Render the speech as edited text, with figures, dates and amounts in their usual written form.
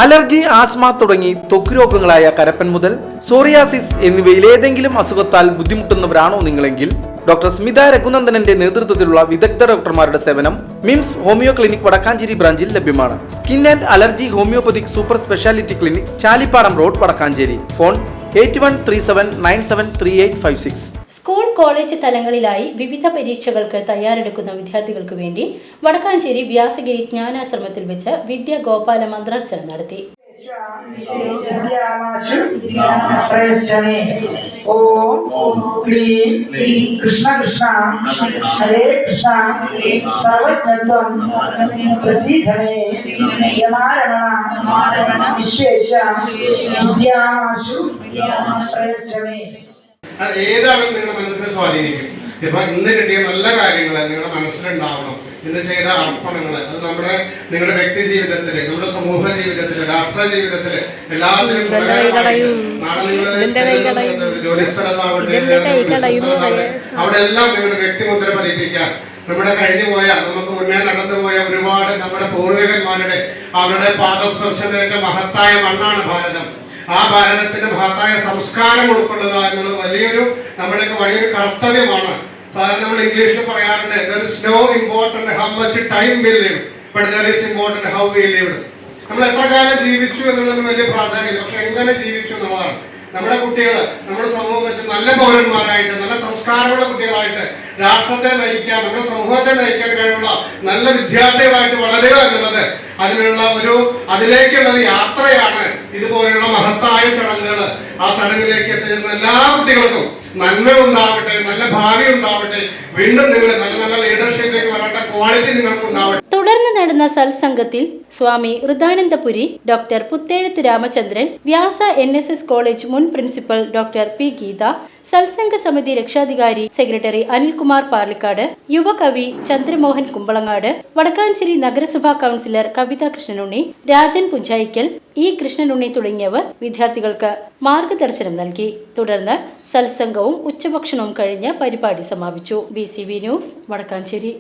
Allergy, asthma തുടങ്ങി ത്വക്ക് രോഗങ്ങളായ കരപ്പൻ മുതൽ സോറിയാസിസ് എന്നിവയിൽ ഏതെങ്കിലും അസുഖത്താൽ ബുദ്ധിമുട്ടുന്നവരാണോ നിങ്ങളെങ്കിൽ ഡോക്ടർ സ്മിത രഘുനന്ദനന്റെ നേതൃത്വത്തിലുള്ള വിദഗ്ധ ഡോക്ടർമാരുടെ സേവനം മിംസ് ഹോമിയോ ക്ലിനിക് വടക്കാഞ്ചേരി ബ്രാഞ്ചിൽ ലഭ്യമാണ്. Skin and allergy homeopathic super speciality clinic, Chalippadam road, Vadakkanchery. Phone 8137973856. School, college തലങ്ങളിലായി വിവിധ പരീക്ഷകൾക്ക് തയ്യാറെടുക്കുന്ന വിദ്യാർത്ഥികൾക്ക് വേണ്ടി വടക്കാഞ്ചേരി വ്യാസഗിരി ജ്ഞാനാശ്രമത്തിൽ വെച്ച് വിദ്യാഗോപാല മന്ത്രാർച്ചന നടത്തി. ഓം ക്ലീം കൃഷ്ണ കൃഷ്ണ ഹരേ കൃഷ്ണ സർവജ്ഞത്വം പ്രസീദമേ യമാരമണ വിശ്വേശ വിദ്യാമാശു പ്രേക്ഷമേ. ഏതാണ് നിങ്ങളുടെ മനസ്സിനെ സ്വാധീനിക്കും. ഇപ്പൊ ഇന്ന് കിട്ടിയ നല്ല കാര്യങ്ങൾ നിങ്ങളുടെ മനസ്സിലുണ്ടാവണം. ഇന്ന് ചെയ്ത അർപ്പണങ്ങൾ അത് നിങ്ങളുടെ വ്യക്തി ജീവിതത്തില്, നമ്മുടെ സമൂഹ ജീവിതത്തില്, രാഷ്ട്ര ജീവിതത്തില് എല്ലാത്തിലും നാളെ നിങ്ങൾ ജോലിസ്ഥലത്താവട്ടെ, അവിടെ എല്ലാം നിങ്ങളുടെ വ്യക്തിമുദ്ര പതിപ്പിക്കാൻ നമ്മുടെ കഴിഞ്ഞുപോയ, നമുക്ക് മുന്നേ നടന്നുപോയ ഒരുപാട് നമ്മുടെ പൂർവികന്മാരുടെ അവരുടെ പാദസ്പർശനേറ്റ മഹത്തായ മണ്ണാണ് ഭാരതം. ആ ഭാരതത്തിന്റെ മഹത്തായ സംസ്കാരം ഉൾക്കൊള്ളുക എന്നുള്ളത് നമ്മുടെയൊക്കെ വലിയൊരു കർത്തവ്യമാണ്. സാധാരണ നമ്മൾ ഇംഗ്ലീഷിൽ പറയാറുണ്ട്, there is no important how much time we live, but there is important how we lived. നമ്മൾ എത്ര കാലം ജീവിച്ചു എന്നുള്ളത് വലിയ പ്രാധാന്യം, പക്ഷെ എങ്ങനെ ജീവിച്ചു എന്നുള്ളതാണ്. നമ്മുടെ കുട്ടികൾ നമ്മുടെ സമൂഹത്തിൽ നല്ല പൗരന്മാരായിട്ട്, നല്ല സംസ്കാരമുള്ള കുട്ടികളായിട്ട് രാഷ്ട്രത്തെ നയിക്കാൻ, നമ്മുടെ സമൂഹത്തെ നയിക്കാൻ കഴിവുള്ള നല്ല വിദ്യാർത്ഥികളായിട്ട് വളരുക എന്നുള്ളത് അതിലേക്കുള്ള യാത്രയാണ്. ഇതുപോലെയുള്ള മഹത്തായ ചടങ്ങുകൾ, ആ ചടങ്ങിലേക്ക് എത്തിച്ചേരുന്ന എല്ലാ കുട്ടികൾക്കും നന്മ ഉണ്ടാവട്ടെ, നല്ല ഭാവി ഉണ്ടാവട്ടെ. വീണ്ടും നിങ്ങൾ നല്ല നല്ല ലീഡർഷിപ്പിലേക്ക് വരേണ്ട ക്വാളിറ്റി നിങ്ങൾക്ക് ഉണ്ടാവട്ടെ. തുടർന്ന് നടന്ന സത്സംഗത്തിൽ സ്വാമി ഹൃദാനന്ദപുരി, ഡോക്ടർ പുത്തേഴത്ത് രാമചന്ദ്രൻ, വ്യാസ NSS കോളേജ് മുൻ പ്രിൻസിപ്പൽ ഡോക്ടർ P. ഗീത, സത്സംഗ സമിതി രക്ഷാധികാരി സെക്രട്ടറി അനിൽകുമാർ പാർലിക്കാട്, യുവകവി ചന്ദ്രമോഹൻ കുമ്പളങ്ങാട്, വടക്കാഞ്ചേരി നഗരസഭാ കൗൺസിലർ കവിത കൃഷ്ണനുണ്ണി, രാജൻ പുഞ്ചായിക്കൽ, E. കൃഷ്ണനുണ്ണി തുടങ്ങിയവർ വിദ്യാർത്ഥികൾക്ക് മാർഗദർശനം നൽകി. തുടർന്ന് സത്സംഗവും ഉച്ചഭക്ഷണവും കഴിഞ്ഞ് പരിപാടി സമാപിച്ചു. BCV news, Vadakkanchery.